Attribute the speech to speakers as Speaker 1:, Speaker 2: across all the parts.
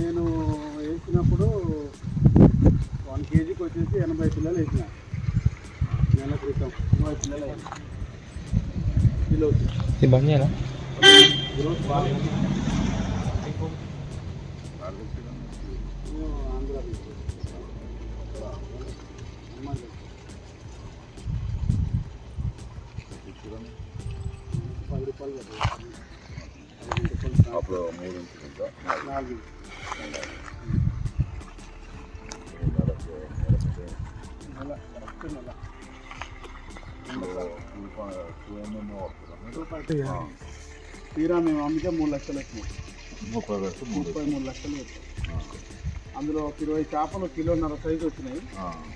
Speaker 1: నేను వేసినప్పుడు 1 kgకి వచ్చేసి 80 పిల్లలు వేసిన నెల క్రితం 30 పిల్లలు వేసిన కిలో గ్రోత్ బాగా ఆంధ్ర 10 రూపాయలు
Speaker 2: అప్పుడు 3
Speaker 1: 4 తీరా మేము అమ్మితే 3 లక్షలు వచ్చినాయి 33 లక్షలు వచ్చాయి అందులో 20 చేపలు 1.5 కిలో సైజు వచ్చినాయి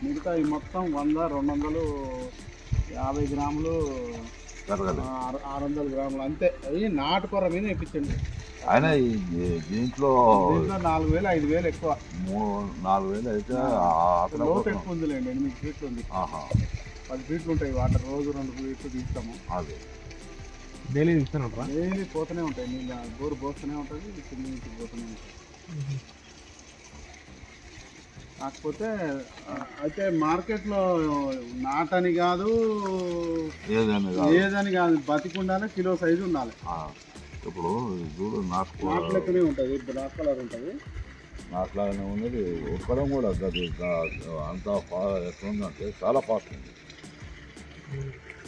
Speaker 1: మిగతా ఈ మొత్తం 100 250 గ్రాములు 600 గ్రాములు అంతే అవి నాటుకొర మీద ఇప్పించండి
Speaker 2: ఆయన దీంట్లో
Speaker 1: 4,000 5,000 ఎక్కువ
Speaker 2: 4,000 అయితే
Speaker 1: లోతు ఎక్కువ ఉందిలేండి 8 ఫీట్లు ఉంది 10 ఫీట్లు ఉంటాయి వాటర్ రోజు 2 ఫీట్లు తీస్తాము
Speaker 2: అదే
Speaker 3: డైలీ తీస్తాను
Speaker 1: డైలీ పోతూనే ఉంటాయి నీళ్ళు బోరు పోస్తూనే ఉంటుంది కింద నుంచి పోతూనే ఉంటుంది కాకపోతే అయితే మార్కెట్లో నాటని కాదు ఏదని కాదు బతికుండానే కిలో సైజు ఉండాలి
Speaker 2: ఇప్పుడు చూడు
Speaker 1: నాటు లెక్కనే ఉంటుంది బ్లాక్ కలర్ ఉంటుంది
Speaker 2: నాట్లాగానే ఉన్నది ఉడకడం కూడా అంత ఎట్లా ఉందంటే చాలా ఫాస్ట్ ఉంది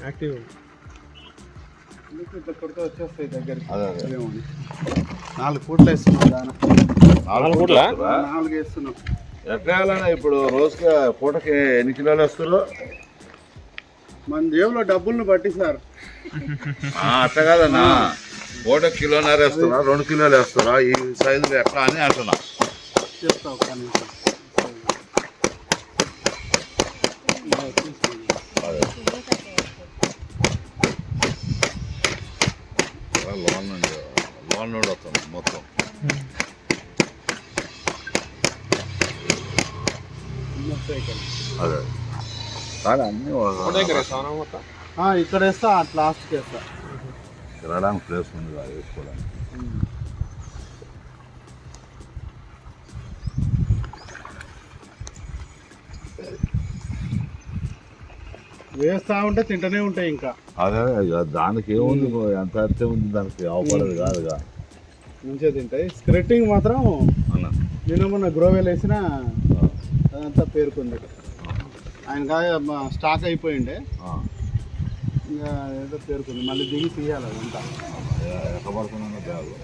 Speaker 3: యాక్టివ్
Speaker 1: కొడితే వచ్చేస్తాయి దగ్గరికి
Speaker 2: అదే
Speaker 1: 4 పూటలు వేస్తున్నాం దాని 4 వేస్తున్నాం
Speaker 2: ఎట్లా ఇప్పుడు రోజుకి పూటకి ఎన్ని కిలోలు వేస్తారు
Speaker 1: మన జేబులో డబ్బులను బట్టి సార్
Speaker 2: అట్లా కాదన్నా పూట 1.5 కిలో వేస్తారా 2 కిలోలు వేస్తారా ఈ సైజులు ఎట్లా అని అంటున్నా
Speaker 1: చెప్తా ఒక్క నిమిషం
Speaker 2: లోన్ నుండి వస్తుంది మొత్తం అదే కానీ అన్నీ
Speaker 1: ఇక్కడ వేస్తా అట్లా లాస్ట్కి వేస్తా
Speaker 2: తిరగడానికి ప్లేస్ ఉంది కదా వేసుకోవడానికి
Speaker 1: వేస్తా ఉంటే తింటూనే ఉంటాయి ఇంకా
Speaker 2: అదే దానికి ఏముంది ఎంత అర్థం ఉంది దానికి అవపడదు కాదుగా
Speaker 1: మంచిగా తింటాయి స్క్రెట్టింగ్ మాత్రం నేను మొన్న గ్రోవెల్ వేసిన అదంతా పేరుకుంది ఆయన స్టాక్ అయిపోయిండే ఇంకా ఏదో పేరుకుంది మళ్ళీ దిగి తీయాలి అదంతా
Speaker 2: ఎట్లా పడుతున్నా బ్యాగు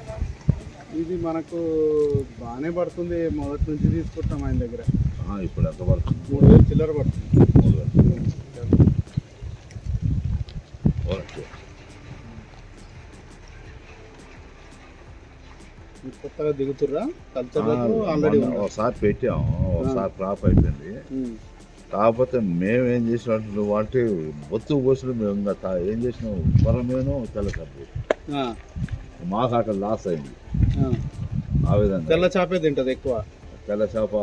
Speaker 1: ఇది మనకు బాగానే పడుతుంది మొదటి నుంచి తీసుకుంటాం ఆయన దగ్గర
Speaker 2: ఇప్పుడు ఎంత పడుతుంది
Speaker 1: 3,000 చిల్లర పడుతుంది
Speaker 2: 3,000
Speaker 1: కొత్తగా దిగుతుర్రా కల్చర్ ఆల్రెడీ
Speaker 2: ఒకసారి పెట్టాము ఒకసారి క్రాప్ అయిపోయింది కాకపోతే మేము ఏం చేసినట్టు వాటి బొత్తు పోసిన మేము ఇంకా ఏం చేసినాం కొరమేను తెల్లకప్పు మాకు అక్కడ లాస్ అయింది ఆ విధంగా
Speaker 1: తెల్ల చేపే తింటది ఎక్కువ
Speaker 2: తెల్ల చేప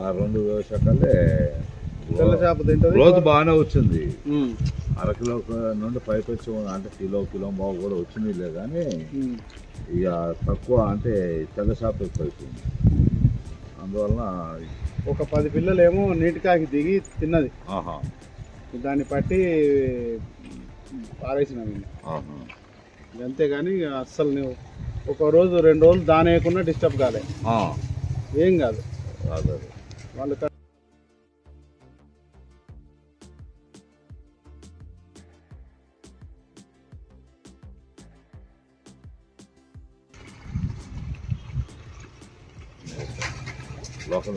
Speaker 2: ఆ 2 వ్యవసాయాలే
Speaker 1: తెల్ల చేప తింటది
Speaker 2: రోజు బాగానే వచ్చింది 1/2 కిలో నుండి పైకి వచ్చి అంటే కిలో బాగు కూడా వచ్చింది కానీ ఇక తక్కువ అంటే తెల్ల చేప ఎక్కువ అయిపోయింది అందువలన
Speaker 1: ఒక 10 పిల్లలేమో నీటికాకి దిగి తిన్నది దాన్ని పట్టి పారేసినాం అంతేగాని అస్సలు నువ్వు 1 రోజు 2 రోజులు దాని వేయకుండా డిస్టర్బ్ కాలే ఏం కాదు వాళ్ళు
Speaker 2: లోకల్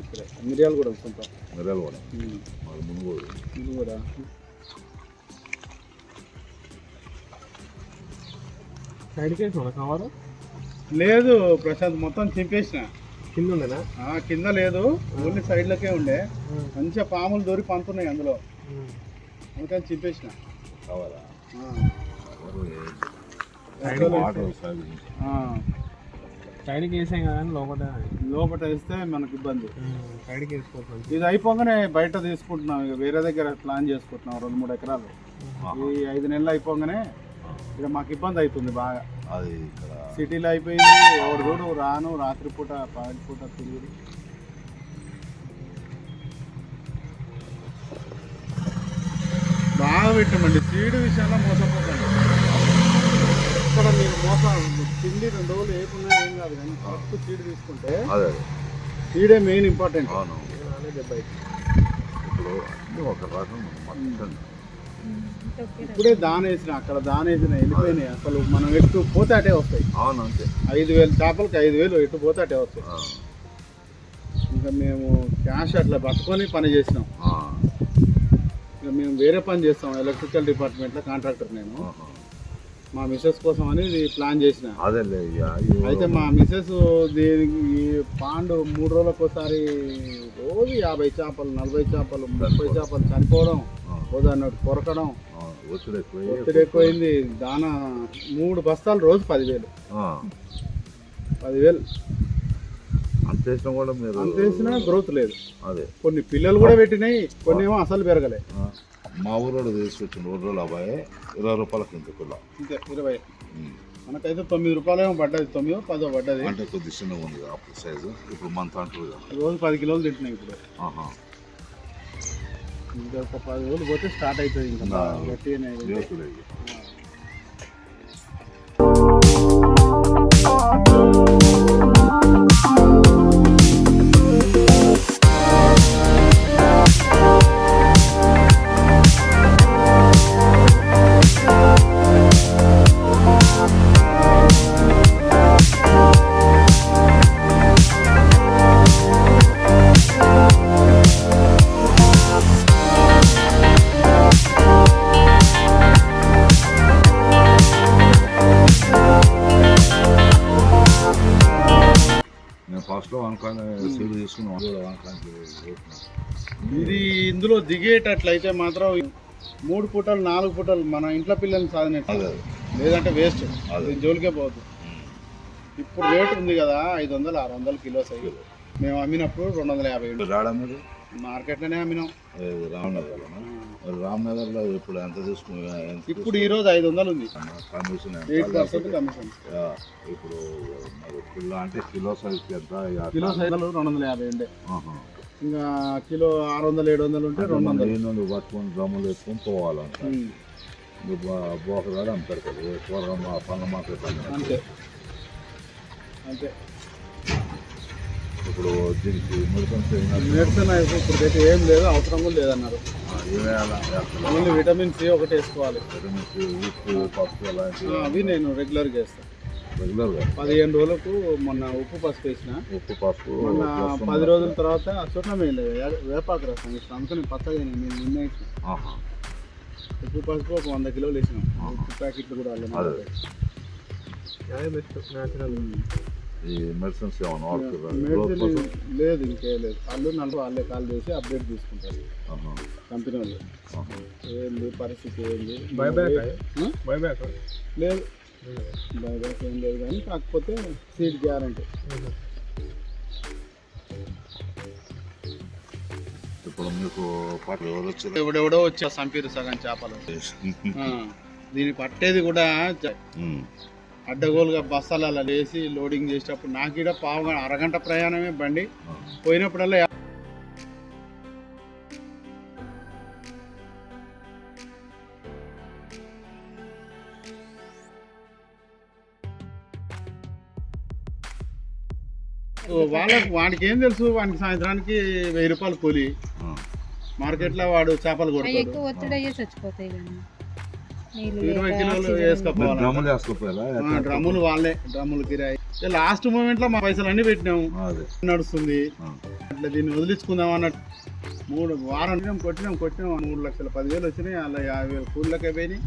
Speaker 1: ఇక్కడ మిరియాలు కూడా వస్తుంటాం
Speaker 2: మిరియాలు కూడా ముందు
Speaker 1: కూడా
Speaker 3: సైడ్కి వేసిన కవర్
Speaker 1: లేదు ప్రశాంత్ మొత్తం చింపేసిన
Speaker 3: కింద ఉండేనా
Speaker 1: కింద లేదు ఓన్లీ సైడ్లకే ఉండే మంచిగా పాములు దొరి పంతున్నాయి అందులో అందుకని చింపేసిన
Speaker 2: కావాలా
Speaker 3: సైడ్కి వేసాం కదా
Speaker 1: లోపల వేస్తే మనకు ఇబ్బంది
Speaker 3: సైడ్కి వేసుకోవచ్చు
Speaker 1: ఇది అయిపోగానే బయట తీసుకుంటున్నాం ఇక వేరే దగ్గర ప్లాన్ చేసుకుంటున్నాం 2-3 ఎకరాలు ఈ 5 నెలలు అయిపోగానే ఇక మాకు ఇబ్బంది అవుతుంది బాగా
Speaker 2: అది ఇక్కడ
Speaker 1: సిటీలో అయిపోయింది. ఎవరు చూడు రాను రాత్రిపూట పగటిపూట తిరిగి బాగా పెట్టామండి. సీడ్ విషయంలో మోసపోకండి. ఇక్కడ మీరు తిండి 2 రోజులు ఏకున్నా ఏం కాదు, కానీ ఫస్ట్ సీడ్ తీసుకుంటే
Speaker 2: అదే
Speaker 1: సీడే మెయిన్ ఇంపార్టెంట్.
Speaker 2: అవును. ఇప్పుడు అన్నీ ఒక రకం మొత్తం
Speaker 1: ఇప్పుడే దానేసిన అక్కడ దానేసిన వెళ్ళిపోయినాయి. అసలు మనం ఎటు పోతే అటే వస్తాయి.
Speaker 2: అవును అంతే.
Speaker 1: 5,000 చేపలకి 5,000 ఎటు పోతే అటే వస్తాయి. ఇంకా మేము క్యాష్ అట్లా పట్టుకొని పని చేసినాం. ఇంకా మేము వేరే పని చేస్తాం, ఎలక్ట్రికల్ డిపార్ట్మెంట్లో కాంట్రాక్టర్. నేను మా మిస్సెస్ కోసం అని ఇది ప్లాన్ చేసిన.
Speaker 2: అదే
Speaker 1: అయితే మా మిస్సెస్ దీనికి ఈ పాండు 3 రోజులకు ఒకసారి రోజు 50 చేపలు 40 చేపలు 30 చేపలు చనిపోవడం, దాన్ని కొరకడం, ఒత్తిడి ఎక్కువైంది. దానా 3 బస్తాలు రోజు 10,000
Speaker 2: అంత వేసినా కూడా మీరు
Speaker 1: అంత వేసినా గ్రోత్ లేదు.
Speaker 2: అదే
Speaker 1: కొన్ని పిల్లలు కూడా పెట్టినాయి, కొన్ని ఏమో అసలు పెరగలే.
Speaker 2: మా ఊరోడు తీసుకొచ్చిన 2 రోజులు అబ్బాయి 20 రూపాయలకి ఇంత కుల్ల
Speaker 1: ఇంతే 20. మనకైతే 9 రూపాయలు ఏమో పడ్డది, 9 10 పడ్డది.
Speaker 2: అంటే కొద్ది చిన్నగా ఉంది అప్పుడు సైజు. ఇప్పుడు మంత్ అంటారు
Speaker 1: రోజు 10 కిలోలు తింటున్నాయి ఇప్పుడు. ఇంకా ఒక 10 రోజులు పోతే స్టార్ట్ అవుతుంది. ఇంకా గట్టిగానే ఇది ఇందులో దిగేటట్లయితే మాత్రం 3 పూటలు 4 పూటలు మన ఇంట్లో పిల్లల్ని సాధినట్టు, లేదంటే వేస్ట్. జోలికే పోవద్దు. ఇప్పుడు రేట్ ఉంది కదా 500-600 కిలో సైజు. మేము అమ్మినప్పుడు 250 మార్కెట్లోనే అమ్మినాం.
Speaker 2: రామ్నగర్లో ఇప్పుడు ఎంత తీసుకుని
Speaker 1: ఇప్పుడు ఈరోజు 500 ఉంది.
Speaker 2: Commission
Speaker 1: 8% commission.
Speaker 2: ఇప్పుడు మరి కిలో అంటే కిలో సైజుకి ఎంత?
Speaker 1: కిలో సైజు 250 ఉండే. ఇంకా కిలో 600-700 ఉంటే 200
Speaker 2: పట్టుకొని డ్రమ్ములు వేసుకొని పోవాలంట. బోకగాడు అమ్ముతారు కదా కూరగా పండ్ల మార్కెట్
Speaker 1: అంతే అంతే.
Speaker 2: ఇప్పుడు దీనికి
Speaker 1: మెడిసిన్ ఇప్పుడు అయితే ఏం లేదు, అవసరం కూడా లేదన్నారు. ఓన్లీ విటమిన్ సి ఒకటి వేసుకోవాలి.
Speaker 2: విటమిన్ సి, ఉప్పు, పసుపు అలాంటివి
Speaker 1: అవి నేను రెగ్యులర్గా వేస్తాను.
Speaker 2: రెగ్యులర్గా
Speaker 1: 15 రోజులకు మొన్న ఉప్పు పసుపు వేసిన.
Speaker 2: ఉప్పు పసుపు
Speaker 1: మొన్న 10 రోజుల తర్వాత చుట్టం వేయలేదు, వేపాకు రసం వేసిన. అందుకని పచ్చగా నేను నిన్న వేసిన. ఉప్పు పసుపు ఒక 100 కిలోలు వేసినాం. ఉప్పు ప్యాకెట్లు కూడా
Speaker 2: ఈ మెడిసిన్స్
Speaker 1: మెడిసిన్ లేదు, ఇంకే లేదు. వాళ్ళే కాల్ చేసి అప్డేట్ తీసుకుంటారు కంపెనీ వాళ్ళు. ఏంది పరిస్థితి ఏంది,
Speaker 3: బైబ్యాక్
Speaker 1: లేదు బైబ్యాక్ ఏం లేదు, కానీ కాకపోతే సీడ్ గ్యారంటీ.
Speaker 2: ఇప్పుడు మీకు
Speaker 1: ఎవడెవడో వచ్చా సంపీరు సగం చేపలు. దీన్ని పట్టేది కూడా అడ్డగోలుగా బస్సాలు అలా వేసి లోడింగ్ చేసేటప్పుడు నాకు ఇక్కడ అరగంట ప్రయాణమే బండి. పోయినప్పుడల్లా వాడికి ఏం తెలుసు, వాడికి సాయంత్రానికి 1000 రూపాయలు కూలి. మార్కెట్లో వాడు చేపలు కొడతాడు. 20 కిలోలు వేసుకోపోవాలి. డ్రమ్ములు వాళ్ళే, డ్రమ్ములు కిరాయి. లాస్ట్ మూమెంట్ లో మా పైసలు అన్ని పెట్టినాము, నడుస్తుంది. అట్లా దీన్ని వదిలించుకుందాం అన్నట్టు 3 వారం కొట్టినాం 3,10,000 వచ్చినాయి. అలా 50,000 కూలీలకే పోయినాయి.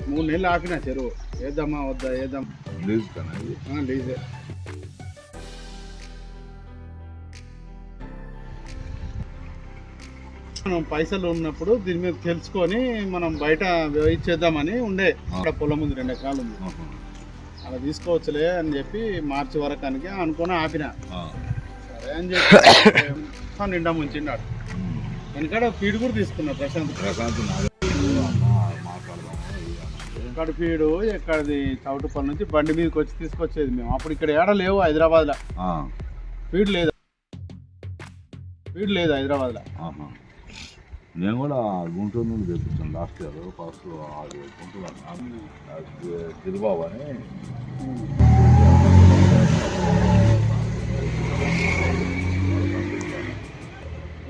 Speaker 1: 3 నెలలు ఆపిన చెరువు. వేద్దామా వద్దా, వేద్దాం లీజే. మనం పైసలు ఉన్నప్పుడు దీని మీద తెలుసుకొని మనం బయట ఇచ్చేద్దామని ఉండే. అక్కడ పొలం ఉంది, 2 ఎకరాలు ఉంది. అలా తీసుకోవచ్చులే అని చెప్పి మార్చి వరకానికి అనుకుని ఆపిన. సరే అని చెప్పి నిండా ముంచిండాడు. వెనకాడ ఫీడ్ కూడా తీసుకున్నాడు ప్రశాంత్. ఎక్కడ ఫీడు ఎక్కడిది చౌటుపల్లి నుంచి బండి మీదకి వచ్చి తీసుకొచ్చేది మేము. అప్పుడు ఇక్కడ ఏడ లేవు హైదరాబాద్లో, ఫీడ్ లేదు హైదరాబాద్లో.
Speaker 2: నేను కూడా గుంటూరు నుండి తెప్పించాను లాస్ట్ ఇయర్. ఫస్ట్ అది గుంటూరు గిరిబాబు అని.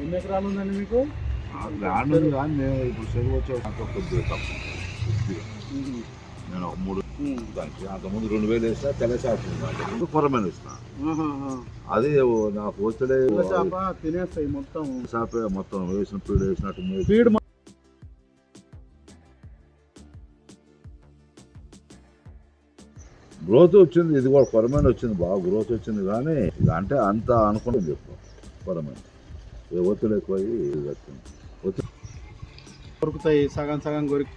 Speaker 1: ఎన్ని ఎకరాలు ఉందండి మీకు?
Speaker 2: ల్యాండ్ ఉంది కానీ నేను ఇప్పుడు చెరువు వచ్చే కొద్దిగా తక్కువ. నేను ఒక 3 దానికి అంతకుముందు 2000 వేసినా తెల్ల చేప ముందు కొరమైన వేసిన. అది నాకు వచ్చలే
Speaker 1: తినేస్తాయి మొత్తం
Speaker 2: చేపే మొత్తం వేసిన ఫీడ్ వేసినట్టు
Speaker 1: ఫీడ్.
Speaker 2: గ్రోత్ వచ్చింది, ఇది కూడా కొరమైన వచ్చింది, బాగా గ్రోత్ వచ్చింది. కానీ ఇక అంటే అంత అనుకున్నది చెప్పు కొరమైన ఒత్తులు ఎక్కువ
Speaker 1: కొరుకుతాయి, సగం సగం కొరికి